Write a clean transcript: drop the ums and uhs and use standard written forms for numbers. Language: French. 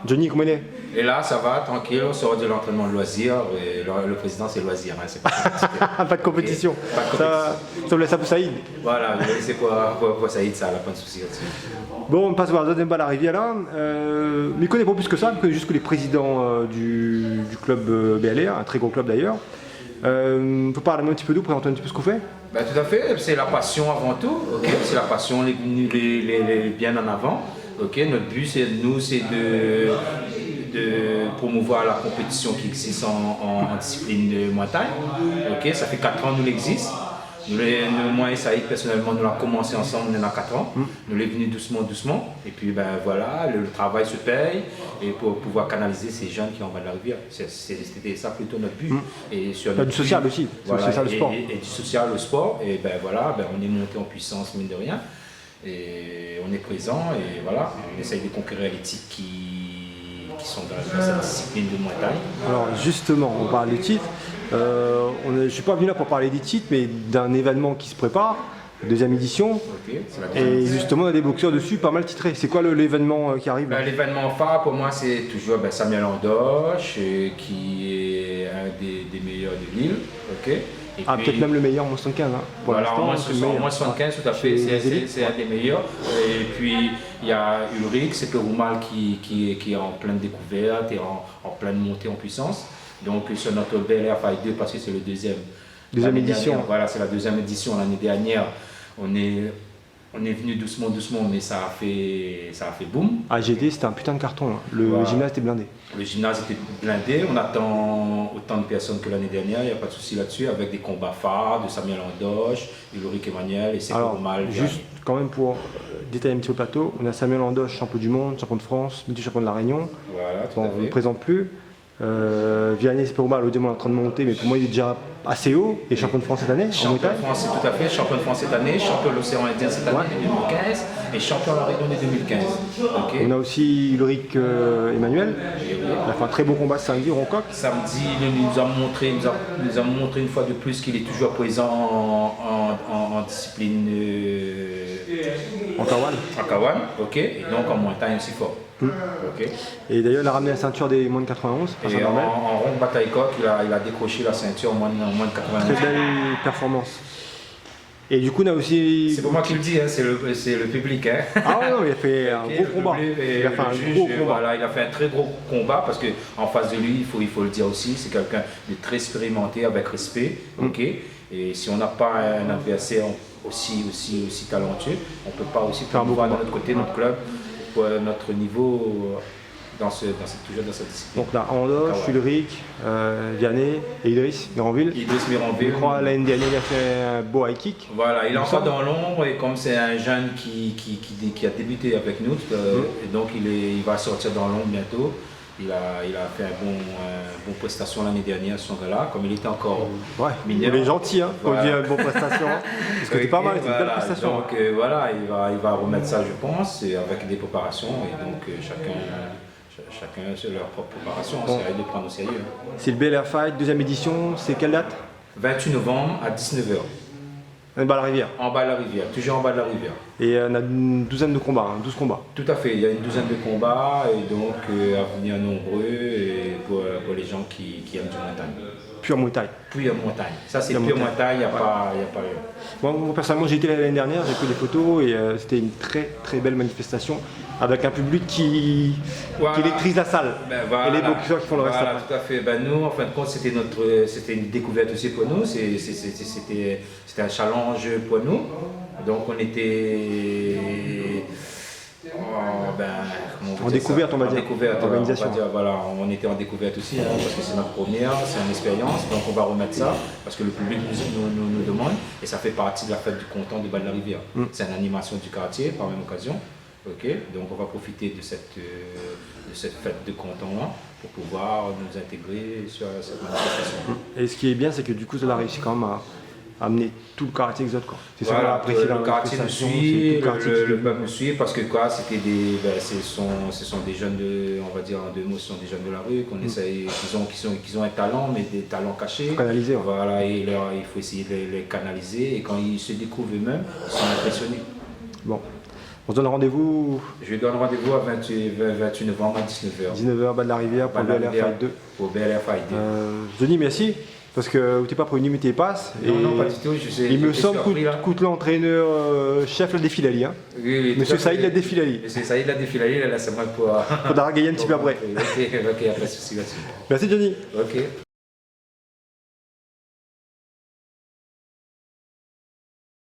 Johnny, comment il est? Et là, ça va, tranquille, on sort de l'entraînement de loisirs. Et le président, c'est loisir, hein, c'est pas compétition. Pas de compétition. Okay. Pas de compétition. Ça vous laisse à Saïd. Voilà, c'est pour Saïd, ça n'a pas de souci là-dessus. Bon, on passe voir la deuxième balle arrivée là. Mais il connaît pas plus que ça, il connaît juste que les présidents du club BLR, un très gros club d'ailleurs. On peut parler un petit peu d'où, présenter un petit peu ce qu'on fait? Ben, tout à fait, c'est la passion avant tout, okay. C'est la passion, les bien en avant. Okay. Notre but, c'est de promouvoir la compétition qui existe en discipline de Muay Thai. Okay. Ça fait 4 ans que nous l'existe. Moi et Saïd, personnellement, nous l'avons commencé ensemble il y a 4 ans. Nous l'avons venu doucement. Et puis ben voilà, le travail se paye et pour pouvoir canaliser ces jeunes qui sont en bas de la rivière. C'était ça plutôt notre but. Et sur notre du social aussi, voilà, social, le sport. Et du social au sport. Et ben voilà, on est monté en puissance, mine de rien. Et on est présent et voilà, on essaye de conquérir les titres qui sont dans cette discipline de Muay Thai. Alors justement, on parle des titres. Je ne suis pas venu là pour parler des titres, mais d'un événement qui se prépare, deuxième édition. Okay, et justement, on a des boxeurs dessus pas mal titrés. C'est quoi l'événement qui arrive? L'événement phare pour moi, c'est toujours Samuel Andoche, qui est un des meilleurs de l'île. Okay. Peut-être même le meilleur en moins 75. Hein, pour voilà, en moins 75, tout à fait, c'est un des meilleurs. Et puis, il y a Ulrich, c'est Perumal qui est en pleine découverte et en pleine montée en puissance. Donc, sur notre BLR Fight 2, parce que c'est le deuxième édition. Dernière, voilà, c'est la deuxième édition. L'année dernière, on est venu doucement, mais ça a fait boum. GD, c'était un putain de carton. Hein. Le gymnase était blindé. Le gymnase était blindé. On attend autant de personnes que l'année dernière. Il n'y a pas de souci là-dessus. Avec des combats phares de Samuel Andoche, Ulrich Emmanuel et c'est normal. Juste quand même pour détailler un petit peu le plateau, on a Samuel Andoche, champion du monde, champion de France, multi-champion de la Réunion. Voilà, on ne le présente plus. Vianney, c'est pas mal, au début on est en train de monter, mais pour moi il est déjà assez haut. Et champion de France cette année. Champion de France, tout à fait. Champion de France cette année, champion de l'océan Indien cette année, 2015, et champion de la Réunion de 2015. Okay. On a aussi Ulrich Emmanuel. Il a fait un très beau combat samedi, Roncoq. Samedi, il nous a montré une fois de plus qu'il est toujours présent en discipline en Kawan. En Kawan, ok. Et donc en montagne aussi fort. Okay. Et d'ailleurs, il a ramené la ceinture des moins de 91. Et en ronde bataille coq, il a décroché la ceinture en moins de 91. Très belle performance. Et du coup, on a aussi. C'est pas moi qui le dis, hein, c'est le public. Hein. Ah ouais, non, il a fait un gros combat. Il a fait un gros combat. Voilà, il a fait un très gros combat parce qu'en face de lui, il faut le dire aussi, c'est quelqu'un de très expérimenté avec respect. Okay. Et si on n'a pas un adversaire aussi talentueux, on ne peut pas aussi promouvoir de notre côté notre club. Pour notre niveau toujours dans cette discipline. Donc là, Andoche, Ulrich, Vianney et Idriss Miranville. Je crois l'année dernière il a fait un beau high kick. Voilà, il est encore dans l'ombre et comme c'est un jeune qui a débuté avec nous, et donc il va sortir dans l'ombre bientôt. Il a fait un bon prestation l'année dernière sur ce gars-là, comme il était encore mineur. Il est gentil, hein, pour dire une bonne prestation. Parce que c'était pas mal, c'était une belle prestation. Donc voilà, il va remettre ça, je pense, avec des préparations. Et donc chacun a leur propre préparation, c'est de prendre au sérieux. C'est le BLR Fight, deuxième édition, c'est quelle date? 28 novembre à 19h. En bas de la rivière. En bas de la rivière, toujours en bas de la rivière. Et on a une douzaine de combats, 12 combats. Tout à fait, il y a une douzaine de combats et donc à venir nombreux et pour les gens qui aiment du Muay Thai. Pure Muay Thai. Pure Muay Thai. Ça c'est pure Muay Thai, il n'y a pas rien. Moi personnellement j'ai été l'année dernière, j'ai pris des photos et c'était une très belle manifestation avec un public qui électrise la salle et les boxeurs qui font le reste. Voilà, tout à fait. Nous, en fin de compte, c'était une découverte aussi pour nous. C'était un challenge pour nous. Donc on était en découverte, on va dire. Organisation. On était en découverte aussi, hein, parce que c'est notre première, c'est une expérience. Donc on va remettre ça parce que le public nous demande et ça fait partie de la fête du Content de Bas-de-la-Rivière. C'est une animation du quartier par même occasion. Okay. Donc on va profiter de cette fête de Content-là pour pouvoir nous intégrer sur cette manifestation. Et ce qui est bien, c'est que du coup, ça a réussi quand même à amener tout le quartier exote. C'est ça qu'on a apprécié dans le quartier nous suit, le peuple nous suit parce que c'était ce sont des jeunes on va dire en deux mots, ce sont des jeunes de la rue qu'on essaye, qui ont un talent, mais des talents cachés. Canaliser. Voilà, et il faut essayer de les canaliser et quand ils se découvrent eux-mêmes, ils sont impressionnés. Bon. On se donne rendez-vous Je donne rendez-vous à 28 novembre à 19h. 19h, bas de la rivière pour le BLR Fight 2. Pour BLR Fight 2. Denis, merci. Parce que tu n'es pas prévenu, mais tu y passes. Non, pas du tout. Il me semble que l'entraîneur chef l'a défilé. Hein. Oui, Monsieur Saïd l'a défilé. Monsieur Saïd l'a défilé, là, c'est moi pour. Faudra gagner un petit peu après. Ok, pas de souci là-dessus. Merci, Johnny. Ok.